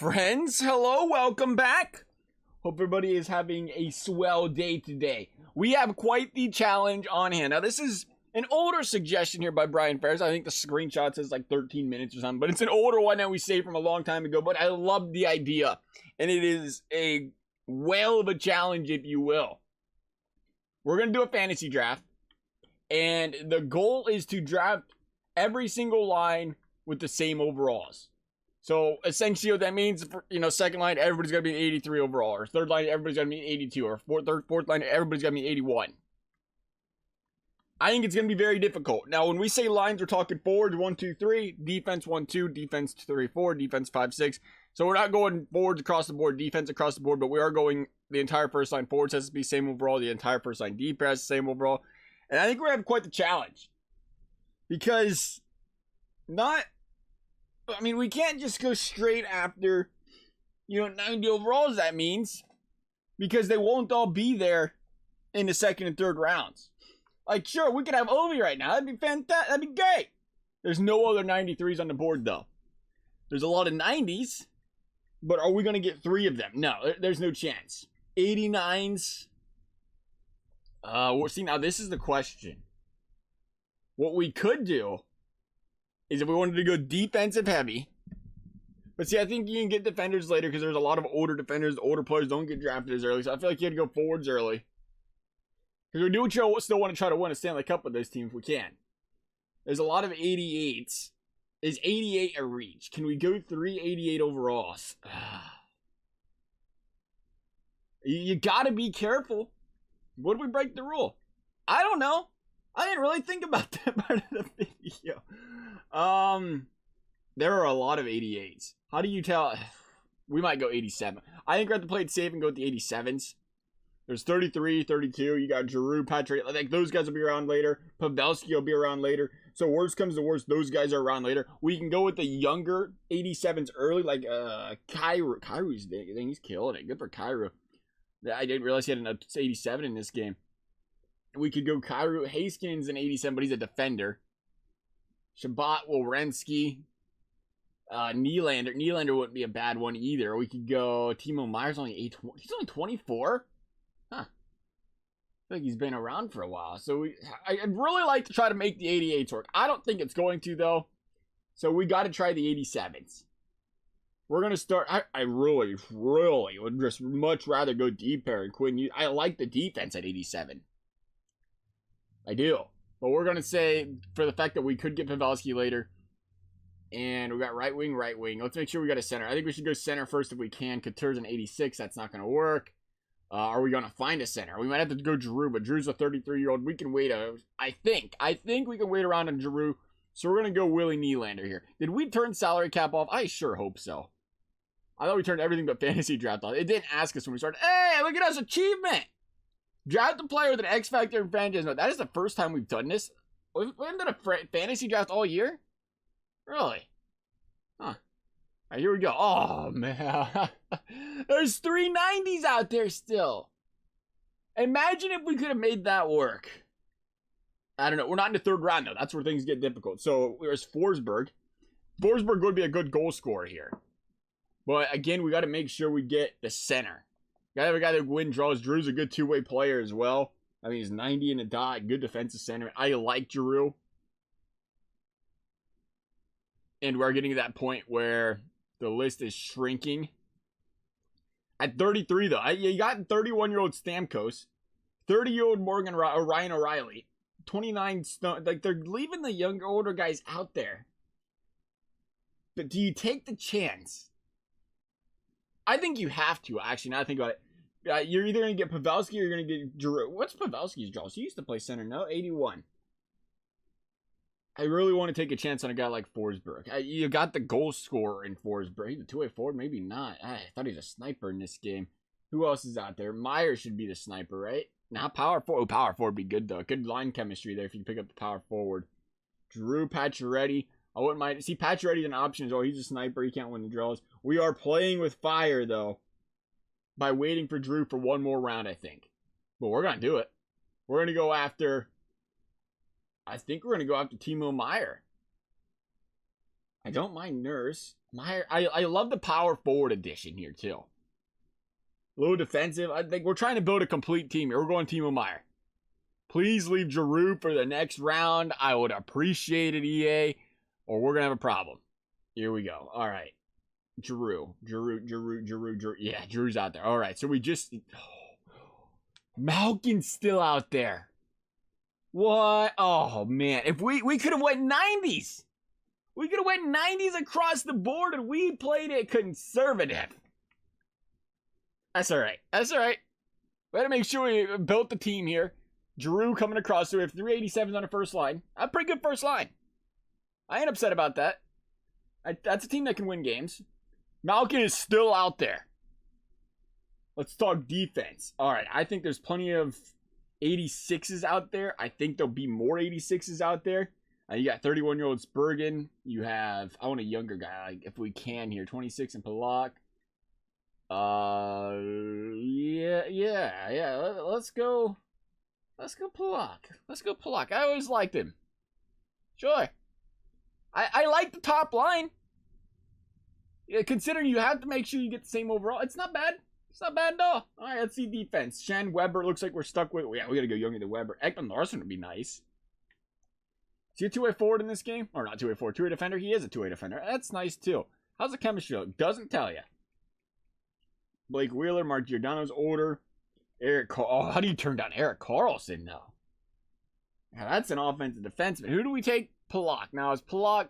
Friends, hello, welcome back. Hope everybody is having a swell day today. We have quite the challenge on hand. Now, this is an older suggestion here by Brian Ferris. I think the screenshot says like 13 minutes or something, but it's an older one that we saved from a long time ago, but I love the idea. And it is a whale of a challenge, if you will. We're going to do a fantasy draft, and the goal is to draft every single line with the same overalls. So essentially what that means, second line, everybody's going to be 83 overall, or third line, everybody's going to be 82, or fourth line, everybody's going to be 81. I think it's going to be very difficult. Now, when we say lines, we're talking forwards 1, 2, 3, defense 1, 2, defense 3, 4, defense 5, 6. So we're not going forwards across the board, defense across the board, but we are going the entire first line. Forwards has to be same overall, the entire first line defense same overall. And I think we're having quite the challenge. Because we can't just go straight after, 90 overalls, that means. Because they won't all be there in the second and third rounds. Like, sure, we could have Ovi right now. That'd be fantastic. That'd be great. There's no other 93s on the board, though. There's a lot of 90s, but are we going to get 3 of them? No, there's no chance. 89s. See, now this is the question. What we could do is if we wanted to go defensive heavy. But see, I think you can get defenders later because there's a lot of older defenders. Older players don't get drafted as early. So I feel like you had to go forwards early. Because we do still want to try to win a Stanley Cup with this team if we can. There's a lot of 88s. Is 88 a reach? Can we go 388 overalls? You gotta be careful. What if we break the rule? I don't know. I didn't really think about that part of the video. There are a lot of 88s. How do you tell? We might go 87. I think we have to play it safe and go with the 87s. There's 33, 32. You got Giroux, Patrick. Like, those guys will be around later. Pavelski will be around later. So worst comes to worst, those guys are around later. We can go with the younger 87s early, like Kyrou. Kyrou's thing. He's killing it. Good for Kyrou. I didn't realize he had an 87 in this game. We could go Kyrou. Haskins an 87, but he's a defender. Shabbat, Werenski. Nylander. Nylander wouldn't be a bad one either. We could go Timo Meier's only 8. He's only 24? Huh. I feel like he's been around for a while. So I'd really like to try to make the 88s work. I don't think it's going to, though. So we got to try the 87s. We're going to start. I really would just much rather go deep pair and Quinn. I like the defense at 87. I do. But we're going to say, for the fact that we could get Pavelski later. And we got right wing. Let's make sure we got a center. I think we should go center first if we can. Couture's an 86. That's not going to work. Are we going to find a center? We might have to go Giroux, but Drew's a 33-year-old. We can wait. I think we can wait around on Giroux. So we're going to go Willie Nylander here. Did we turn salary cap off? I sure hope so. I thought we turned everything but fantasy draft off. It didn't ask us when we started. Hey, look at us, achievement! Draft a player with an X Factor and franchise mode. That is the first time we've done this. We haven't done a fantasy draft all year? Really? Huh. All right, here we go. Oh, man. There's 390s out there still. Imagine if we could have made that work. I don't know. We're not in the third round, though. That's where things get difficult. So, there's Forsberg. Forsberg would be a good goal scorer here. But, again, we got to make sure we get the center. Got to have a guy that win draws. Drew's a good two-way player as well. I mean, he's 90 in a dot. Good defensive center. I like Giroux. And we're getting to that point where the list is shrinking. At 33, though, you got 31-year-old Stamkos, 30-year-old Ryan O'Reilly, 29 Stone. Like, they're leaving the younger, older guys out there. But do you take the chance? I think you have to, actually, now I think about it. You're either going to get Pavelski or you're going to get Giroux. What's Pavelski's draws? He used to play center, no? 81. I really want to take a chance on a guy like Forsberg. You got the goal scorer in Forsberg. He's a two-way forward, maybe not. I thought he was a sniper in this game. Who else is out there? Meyer should be the sniper, right? Now power forward. Oh, power forward would be good, though. Good line chemistry there if you pick up the power forward. Drew Pacioretty. I wouldn't mind. See, Pacioretty's an option as well. He's a sniper. He can't win the draws. We are playing with fire, though, by waiting for Drew for one more round, I think. But we're going to do it. We're going to go after... I think we're going to go after Timo Meier. I don't mind Nurse. I love the power forward addition here, too. A little defensive. I think we're trying to build a complete team here. We're going Timo Meyer. Please leave Giroux for the next round. I would appreciate it, EA, or we're going to have a problem. Here we go. All right. Giroux. Yeah, Giroux's out there. All right, so we just... Malkin's still out there. What? Oh, man. If we could have went 90s. We could have went 90s across the board, and we played it conservative. That's all right. That's all right. We had to make sure we built the team here. Giroux coming across, so we have 387s on the first line. A pretty good first line. I ain't upset about that. That's a team that can win games. Malkin is still out there. Let's talk defense. All right, I think there's plenty of 86s out there. I think there'll be more 86s out there. You got 31-year-old Spurgeon. You have, I want a younger guy, like, if we can here, 26 in Polak. Yeah. Let's go Polak. I always liked him. Sure. I like the top line. Yeah, considering you have to make sure you get the same overall. It's not bad. It's not bad at all. All right, let's see defense. Shan Weber looks like we're stuck with. Yeah, we got to go younger than Weber. Ekman Larson would be nice. Is he a two-way forward in this game? Or not two-way forward, two-way defender? He is a two-way defender. That's nice, too. How's the chemistry look? Doesn't tell you. Blake Wheeler, Mark Giordano's older. Oh, how do you turn down Erik Karlsson, though? Now, that's an offensive defenseman. Who do we take? Polak. Now, is Polak...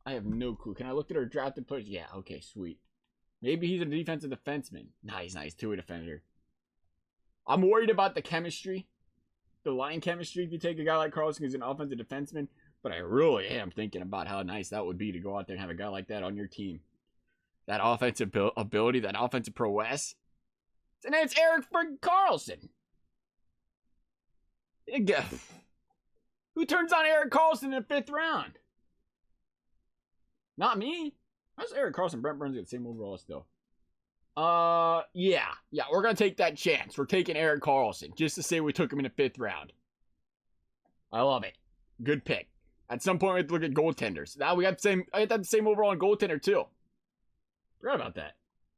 I have no clue. Can I look at our drafted players? Yeah, okay, sweet. Maybe he's a defensive defenseman. Nah, he's nice. Two-way defender. I'm worried about the chemistry. The line chemistry if you take a guy like Karlsson who's an offensive defenseman. But I really am thinking about how nice that would be to go out there and have a guy like that on your team. That offensive ability, that offensive prowess. And then it's Erik Karlsson. Who turns on Erik Karlsson in the 5th round? Not me. How's Erik Karlsson? Brent Burns get the same overall still. Yeah, we're going to take that chance. We're taking Erik Karlsson just to say we took him in the 5th round. I love it. Good pick. At some point, we have to look at goaltenders. Now we got the same. I got the same overall on goaltender too. Forgot about that.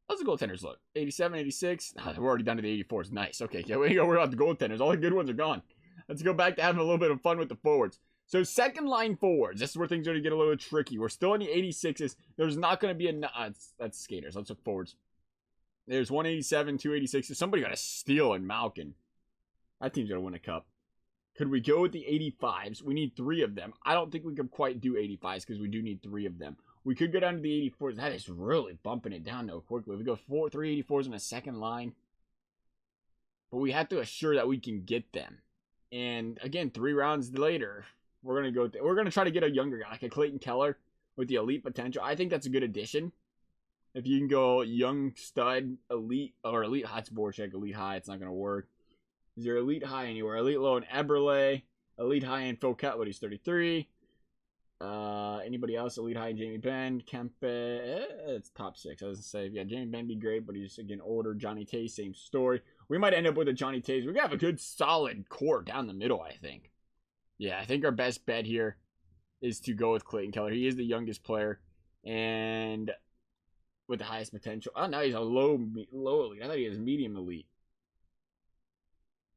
How's the goaltenders look? 87, 86. Oh, we're already down to the 84s. Nice. Okay, yeah, we go. We're on the goaltenders. All the good ones are gone. Let's go back to having a little bit of fun with the forwards. So second line forwards. This is where things are going to get a little tricky. We're still in the 86s. There's not going to be a... that's skaters. Let's look forwards. There's 187, 286. Somebody got a steal in Malkin. That team's going to win a cup. Could we go with the 85s? We need 3 of them. I don't think we could quite do 85s because we do need 3 of them. We could go down to the 84s. That is really bumping it down, though, quickly. We go 3 84s in a second line. But we have to assure that we can get them. And, again, 3 rounds later... We're gonna try to get a younger guy, like a Clayton Keller with the elite potential. I think that's a good addition. If you can go young stud, elite, or elite high, it's Voracek, elite high, it's not gonna work. Is there elite high anywhere? Elite low in Eberle, elite high in Phil Kettler, he's 33. Anybody else? Elite high in Jamie Benn, Kempe, it's top 6. I was gonna say, yeah, Jamie Benn be great, but he's again older. Johnny Tay, same story. We might end up with a Johnny Tays. We're gonna have a good solid core down the middle, I think. Yeah, I think our best bet here is to go with Clayton Keller. He is the youngest player and with the highest potential. Oh, now he's a low elite. I thought he was medium elite.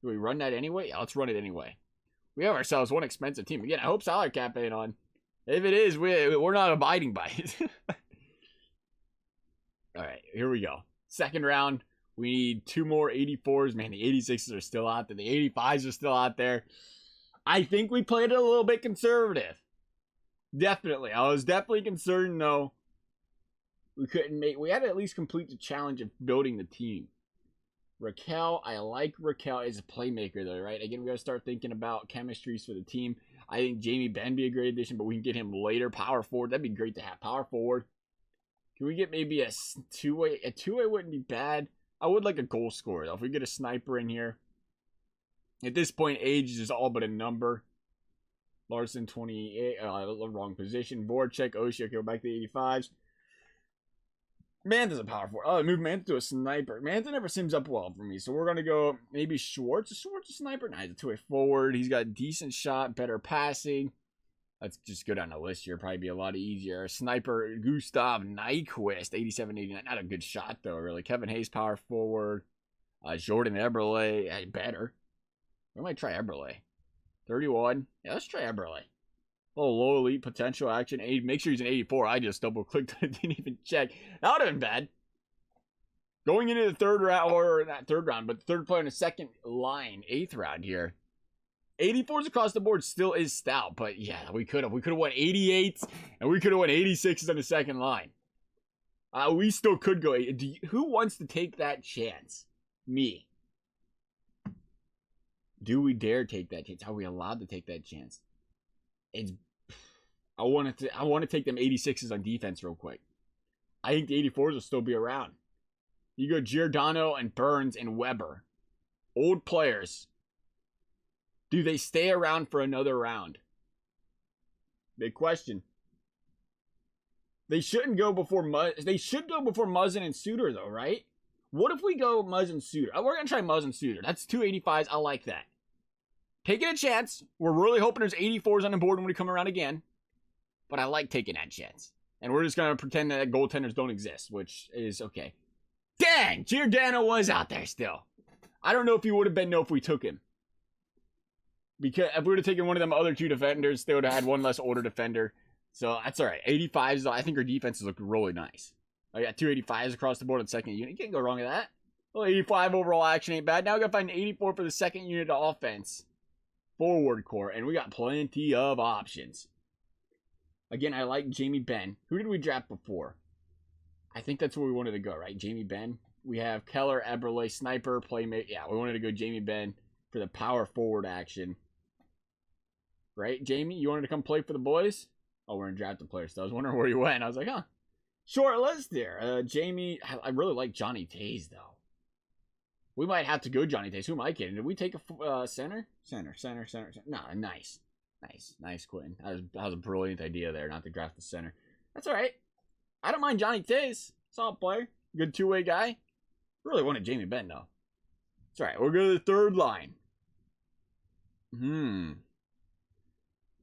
Do we run that anyway? Yeah, let's run it anyway. We have ourselves one expensive team. Again, I hope salary cap ain't on. If it is, we're not abiding by it. All right, here we go. Second round. We need 2 more 84s. Man, the 86s are still out there. The 85s are still out there. I think we played it a little bit conservative. Definitely. I was definitely concerned, though. We had to at least complete the challenge of building the team. Raquel, I like Raquel as a playmaker, though, right? Again, we got to start thinking about chemistries for the team. I think Jamie Benn be a great addition, but we can get him later. Power forward, that'd be great to have. Power forward. Can we get maybe a two-way? A two-way wouldn't be bad. I would like a goal scorer, though. If we get a sniper in here. At this point, age is all but a number. Larson, 28. Wrong position. Voracek, Oshie. Okay, we're back to the 85s. Mantha's a power forward. Oh, I moved Mantha to a sniper. Mantha never sims up well for me. So we're going to go maybe Schwartz. Is Schwartz a sniper? Nah, he's a two-way forward. He's got a decent shot, better passing. Let's just go down the list here. Probably be a lot easier. Sniper Gustav Nyquist, 87-89. Not a good shot, though, really. Kevin Hayes, power forward. Jordan Eberle, better. We might try Eberle. 31. Yeah, let's try Eberle. Oh, low elite potential action. Make sure he's an 84. I just double clicked. I didn't even check. That would have been bad. Going into the third round, or not third round, but the third player in the second line, 8th round here. 84s across the board still is stout, but yeah, we could have won 88s, and we could have won 86s on the second line. We still could go. Who wants to take that chance? Me. Do we dare take that chance? Are we allowed to take that chance? I want to take them 86s on defense real quick. I think the 84s will still be around. You go Giordano and Burns and Weber. Old players. Do they stay around for another round? Big question. They shouldn't go before They should go before Muzzin and Suter, though, right? What if we go Muzz and Suter? We're going to try Muzz and Suter. That's 285s. I like that. Taking a chance. We're really hoping there's 84s on the board when we come around again. But I like taking that chance. And we're just going to pretend that goaltenders don't exist, which is okay. Dang! Giordano was out there still. I don't know if he would have been if we took him. Because if we would have taken one of them other two defenders, they would have had one less older defender. So that's all right. 85s, though, I think our defenses look really nice. I got 285s across the board on second unit. You can't go wrong with that. Well, 85 overall action ain't bad. Now we got to find an 84 for the second unit of offense. Forward core. And we got plenty of options. Again, I like Jamie Benn. Who did we draft before? I think that's where we wanted to go, right? Jamie Benn. We have Keller, Eberle, Sniper, Playmate. Yeah, we wanted to go Jamie Benn for the power forward action. Right, Jamie? You wanted to come play for the boys? Oh, we're in drafted players. So I was wondering where you went. I was like, huh. Short list there. Jamie, I really like Johnny Tays, though. We might have to go Johnny Tays. Who am I kidding? Did we take a center? Center. No, nice. Nice, Quentin. That was a brilliant idea there, not to draft the center. That's all right. I don't mind Johnny Tays. Solid player. Good two-way guy. Really wanted Jamie Benn, though. It's all right. We'll go to the third line.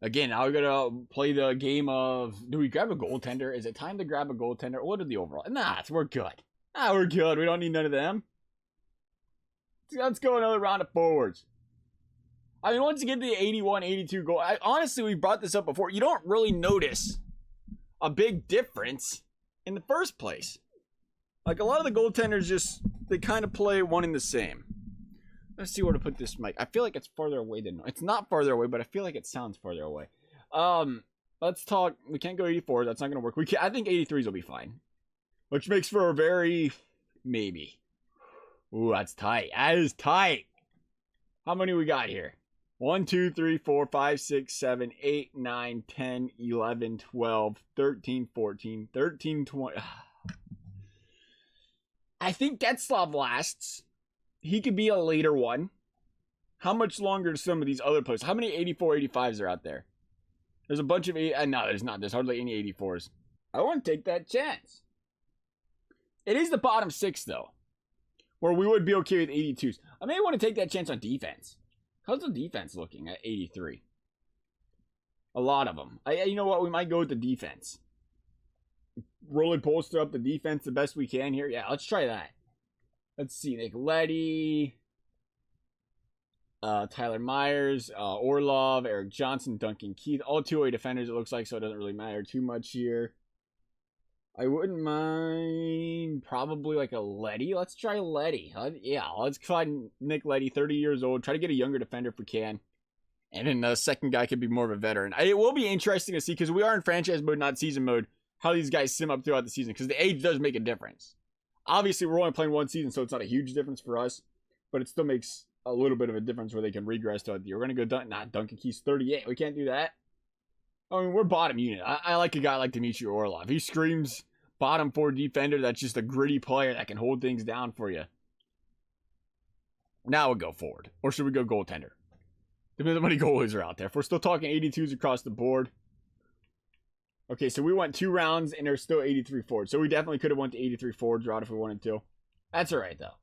Again, now we're going to play the game of, do we grab a goaltender? Is it time to grab a goaltender? What are the overall? Nah, we're good. We're good. We don't need none of them. Let's go another round of forwards. I mean, once you get to the 81, 82 goal, honestly, we brought this up before. You don't really notice a big difference in the first place. Like, a lot of the goaltenders just, they kind of play one and the same. Let's see where to put this mic. I feel like it's farther away than... It's not farther away, but I feel like it sounds farther away. Let's talk... We can't go 84. That's not going to work. I think 83s will be fine. Which makes for a very... Maybe. Ooh, that's tight. That is tight. How many we got here? 1, 2, 3, 4, 5, 6, 7, 8, 9, 10, 11, 12, 13, 14, 13, 20... I think Getzlaf lasts. He could be a later one. How much longer do some of these other players? How many 84, 85s are out there? There's a bunch of... no, there's not. There's hardly any 84s. I want to take that chance. It is the bottom 6, though. Where we would be okay with 82s. I may want to take that chance on defense. How's the defense looking at 83? A lot of them. You know what? We might go with the defense. Really bolster up the defense the best we can here. Yeah, let's try that. Let's see, Nick Leddy, Tyler Myers, Orlov, Eric Johnson, Duncan Keith. All two-way defenders, it looks like, so it doesn't really matter too much here. I wouldn't mind probably like a Leddy. Let's try Leddy. Let's try Nick Leddy, 30 years old. Try to get a younger defender if we can. And then the second guy could be more of a veteran. It will be interesting to see, because we are in franchise mode, not season mode, how these guys sim up throughout the season, because the age does make a difference. Obviously, we're only playing one season, so it's not a huge difference for us. But it still makes a little bit of a difference where they can regress throughout the year. We're going to go Duncan Keith's 38. We can't do that. I mean, we're bottom unit. I like a guy like Dmitry Orlov. He screams bottom 4 defender. That's just a gritty player that can hold things down for you. Now we'll go forward. Or should we go goaltender? Depends on how many goalies are out there. If we're still talking 82s across the board. Okay, so we went 2 rounds, and there's still 83 forwards. So we definitely could have went to 83 forwards route if we wanted to. That's all right, though.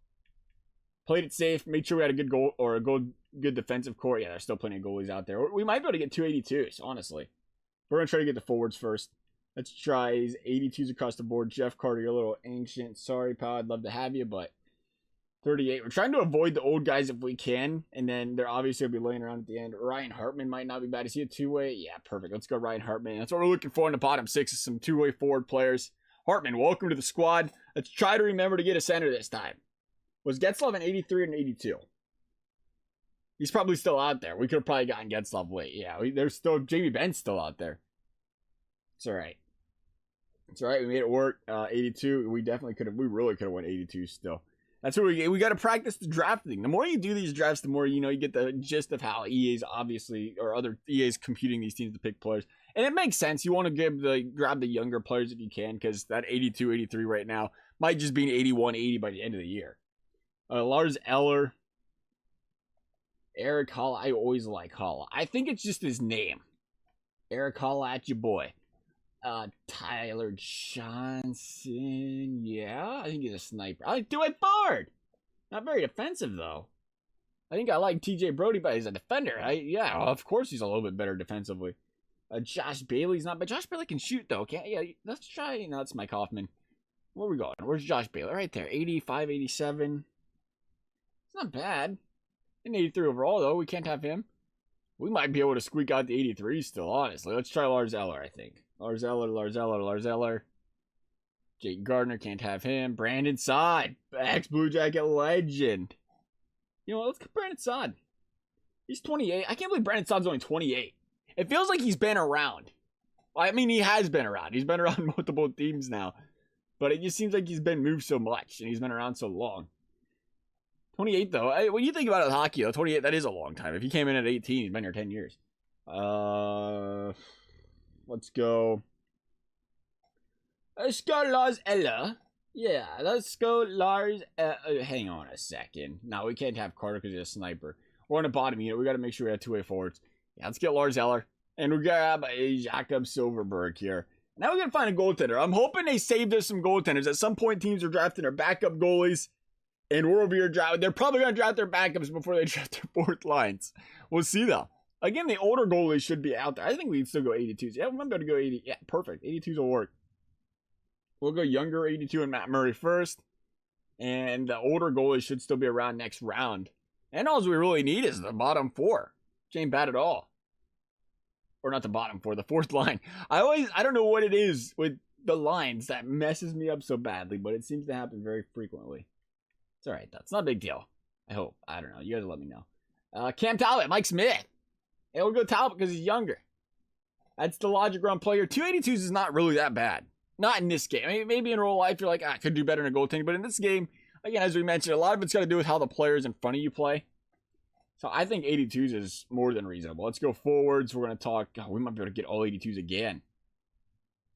Played it safe. Made sure we had a good goal or a good defensive core. Yeah, there's still plenty of goalies out there. We might be able to get 282s, honestly. We're going to try to get the forwards first. Let's try 82s across the board. Jeff Carter, you're a little ancient. Sorry, pal. I'd love to have you, but 38. We're trying to avoid the old guys if we can, and then they're obviously going to be laying around at the end. Ryan Hartman might not be bad. Is he a two-way? Yeah, perfect. Let's go Ryan Hartman. That's what we're looking for in the bottom six is some two-way forward players. Hartman, welcome to the squad. Let's try to remember to get a center this time. Was Getzlaf an 83 and 82? He's probably still out there. We could have probably gotten Getzlaf late. Yeah, there's still Jamie Benn's still out there. It's all right. It's all right. We made it work. 82. We definitely could have. We really could have won 82 still. That's what we got to practice the drafting. The more you do these drafts, the more you get the gist of how EA's obviously or other EA's computing these teams to pick players, and it makes sense. You want to grab the younger players if you can, because that 82, 83 right now might just be an 81, 80 by the end of the year. Lars Eller, Eric Holla. I always like Holla. I think it's just his name. Eric Holla at your boy. Tyler Johnson. Yeah, I think he's a sniper. I like Dwight Bard. Not very defensive, though. I think I like TJ Brody, but he's a defender. Yeah, of course he's a little bit better defensively. Josh Bailey's not, but Josh Bailey can shoot, though. Let's try. No, it's Mike Hoffman. Where are we going? Where's Josh Bailey? Right there. 85, 87. It's not bad. An 83 overall, though. We can't have him. We might be able to squeak out the 83 still, honestly. Let's try Lars Eller, I think. Lars Eller. Jake Gardner, can't have him. Brandon Saad, ex-Blue Jacket legend. You know what? Let's get Brandon Saad. He's 28. I can't believe Brandon Saad's only 28. It feels like he's been around. I mean, he has been around. He's been around multiple teams now. But it just seems like he's been moved so much, and he's been around so long. 28, though. When you think about it, hockey, though, 28, that is a long time. If he came in at 18, he's been here 10 years. Let's go. Let's go Lars Eller. Yeah, let's go Lars. Hang on a second. No, we can't have Carter because he's a sniper. We're on the bottom unit. We got to make sure we have two-way forwards. Yeah, let's get Lars Eller. And we grab a Jakob Silverberg here. Now we're going to find a goaltender. I'm hoping they saved us some goaltenders. At some point, teams are drafting their backup goalies. And we're over here drafting. They're probably going to draft their backups before they draft their fourth lines. We'll see, though. Again, the older goalies should be out there. I think we can still go 82s. Yeah, we might be able to go 80. Yeah, perfect. 82s will work. We'll go younger 82 and Matt Murray first. And the older goalies should still be around next round. And all we really need is the bottom four. Which ain't bad at all. Or not the bottom four, the fourth line. I don't know what it is with the lines that messes me up so badly, but it seems to happen very frequently. It's alright, though. It's not a big deal. I hope. I don't know. You guys let me know. Cam Talbot, Mike Smith. And we'll go Talbot because he's younger. That's the logic around player. 282s is not really that bad. Not in this game. I mean, maybe in real life you're like, I could do better in a goaltending. But in this game, again, as we mentioned, a lot of it's got to do with how the players in front of you play. So I think 82s is more than reasonable. Let's go forwards. We're going to talk. Oh, we might be able to get all 82s again.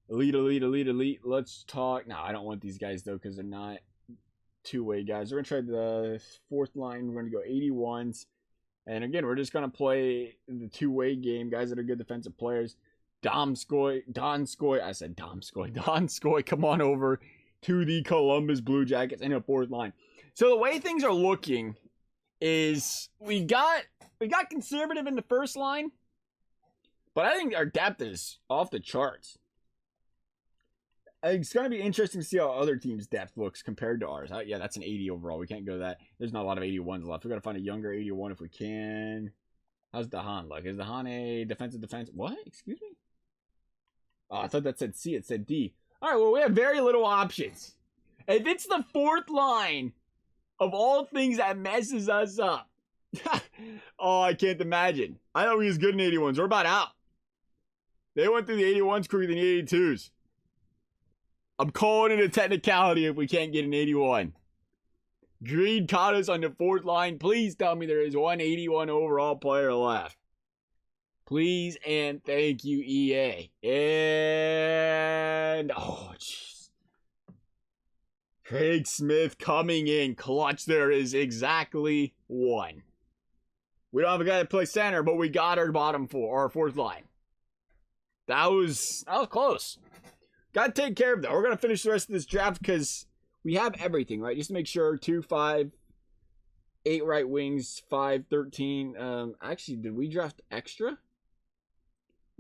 Elite. Let's talk. No, I don't want these guys, though, because they're not two-way guys. We're going to try the fourth line. We're going to go 81s. And again, we're just going to play the two-way game. Guys that are good defensive players. Donskoy, come on over to the Columbus Blue Jackets in a fourth line. So the way things are looking is we got conservative in the first line, but I think our depth is off the charts. It's going to be interesting to see how other teams' depth looks compared to ours. Yeah, that's an 80 overall. We can't go that. There's not a lot of 81s left. We got to find a younger 81 if we can. How's Dahan look? Is Dahan a defensive defense? What? Excuse me? Oh, I thought that said C. It said D. All right, well, we have very little options. If it's the fourth line of all things that messes us up. Oh, I can't imagine. I know he was good in 81s. We're about out. They went through the 81s quicker than the 82s. I'm calling it a technicality if we can't get an 81. Greed caught us on the fourth line. Please tell me there is one 81 overall player left. Please and thank you, EA. And, oh, jeez. Craig Smith coming in clutch. There is exactly one. We don't have a guy to play center, but we got our bottom four, our fourth line. That was close. Got to take care of that. We're going to finish the rest of this draft because we have everything, right? Just to make sure 2, 5, 8 right wings, 5, 13. Actually, did we draft extra?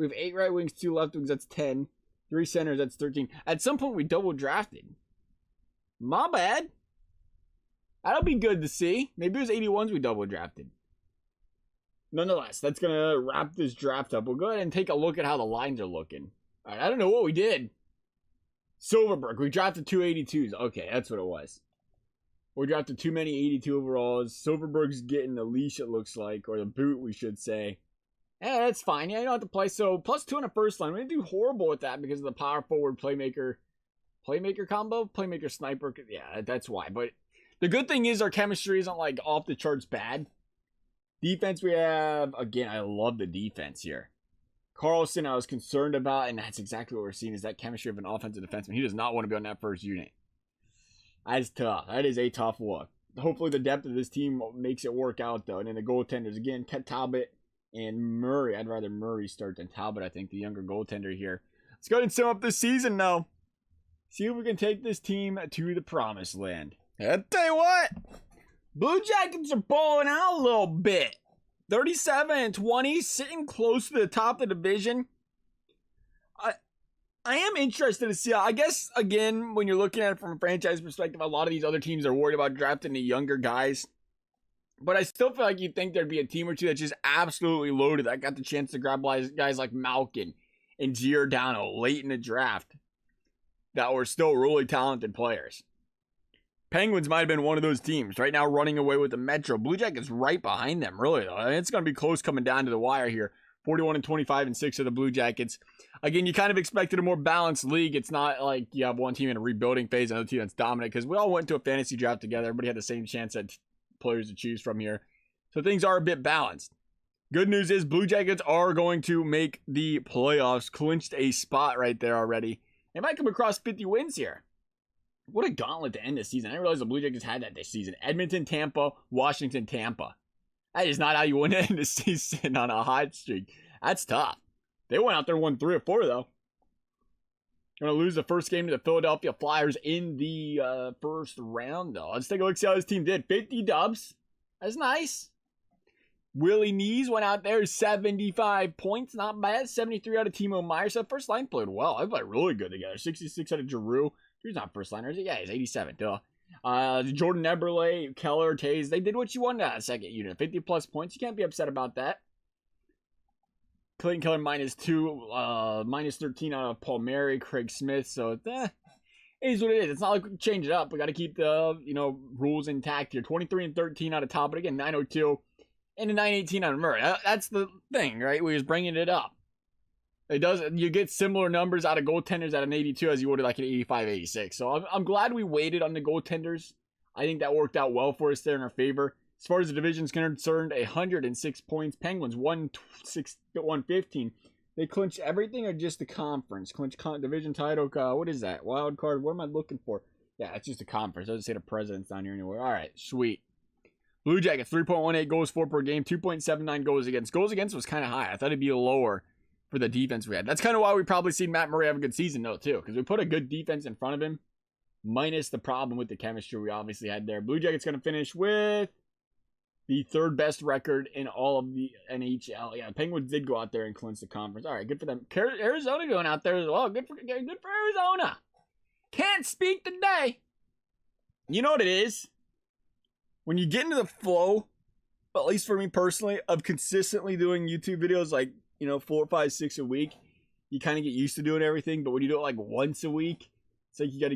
We have 8 right wings, 2 left wings. That's 10. 3 centers. That's 13. At some point, we double drafted. My bad. That'll be good to see. Maybe it was 81s we double drafted. Nonetheless, that's going to wrap this draft up. We'll go ahead and take a look at how the lines are looking. All right, I don't know what we did. Silverberg, we drafted 2 82s. Okay, that's what it was. We drafted too many 82 overalls. Silverberg's getting the leash, it looks like, or the boot, we should say. That's fine. Yeah, you don't have to play. So, +2 on the first line. We didn't do horrible with that because of the power forward playmaker combo. Playmaker sniper. Yeah, that's why. But the good thing is our chemistry isn't, like, off the charts bad. Defense we have, again, I love the defense here. Carlson, I was concerned about, and that's exactly what we're seeing, is that chemistry of an offensive defenseman. He does not want to be on that first unit. That's tough. That is a tough look. Hopefully the depth of this team makes it work out, though. And then the goaltenders, again, Talbot and Murray. I'd rather Murray start than Talbot, I think, the younger goaltender here. Let's go ahead and sum up this season, though. See if we can take this team to the promised land. I'll tell you what. Blue Jackets are balling out a little bit. 37-20, sitting close to the top of the division. I am interested to see. I guess, again, when you're looking at it from a franchise perspective, a lot of these other teams are worried about drafting the younger guys. But I still feel like you'd think there'd be a team or two that's just absolutely loaded. I got the chance to grab guys like Malkin and Giordano late in the draft that were still really talented players. Penguins might have been one of those teams. Right now running away with the Metro. Blue Jackets right behind them, really, though. I mean, it's going to be close coming down to the wire here. 41-25-6 of the Blue Jackets. Again, you kind of expected a more balanced league. It's not like you have one team in a rebuilding phase, another team that's dominant, because we all went to a fantasy draft together. Everybody had the same chance at players to choose from here. So things are a bit balanced. Good news is Blue Jackets are going to make the playoffs. Clinched a spot right there already. They might come across 50 wins here. What a gauntlet to end this season. I didn't realize the Blue Jackets had that this season. Edmonton, Tampa, Washington, Tampa. That is not how you win to end the season on a hot streak. That's tough. They went out there, won 3 or 4, though. Going to lose the first game to the Philadelphia Flyers in the first round, though. Let's take a look, see how this team did. 50 dubs. That's nice. Willie Nees went out there, 75 points. Not bad. 73 out of Timo Meier. So first line played well. They played really good together. 66 out of Giroux. He's not first liner, is he? Yeah, he's 87. Duh. Jordan Eberle, Keller, Taze. They did what you wanted out of second unit. 50-plus points. You can't be upset about that. Clayton Keller -2, -13 out of Palmieri, Craig Smith. So, it is what it is. It's not like we can change it up. We got to keep the, rules intact here. 23-13 out of Talbot. Again, 902. And a 918 out of Murray. That's the thing, right? We're just bringing it up. You get similar numbers out of goaltenders at an 82 as you would like an 85, 86. So I'm glad we waited on the goaltenders. I think that worked out well for us there in our favor. As far as the division's concerned, 106 points. Penguins 115. They clinched everything or just the conference? Clinch division title. What is that? Wild card. What am I looking for? Yeah, it's just a conference. I doesn't say the president's down here anywhere. All right, sweet. Blue Jackets 3.18 goals for per game. 2.79 goals against. Goals against was kind of high. I thought it'd be lower for the defense we had. That's kind of why we probably seen Matt Murray have a good season, though, too. Because we put a good defense in front of him. Minus the problem with the chemistry we obviously had there. Blue Jackets going to finish with the 3rd best record in all of the NHL. Yeah, the Penguins did go out there and clinch the conference. All right, good for them. Arizona going out there as well. Good for Arizona. Can't speak today. You know what it is? When you get into the flow, at least for me personally, of consistently doing YouTube videos like, 4, 5, 6 a week, you kind of get used to doing everything. But when you do it like once a week, it's like you have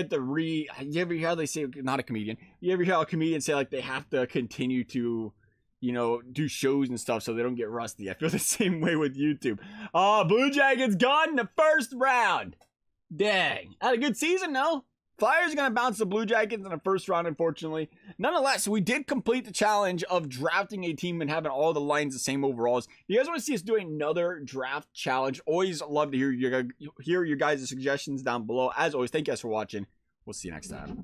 to you ever hear how they say, not a comedian, you ever hear how a comedian say like they have to continue to, do shows and stuff so they don't get rusty? I feel the same way with YouTube. Blue Jackets gone in the first round. Dang. Had a good season, though. Flyers are going to bounce the Blue Jackets in the first round, unfortunately. Nonetheless, we did complete the challenge of drafting a team and having all the lines the same overalls. If you guys want to see us do another draft challenge, always love to hear your guys' suggestions down below. As always, thank you guys for watching. We'll see you next time.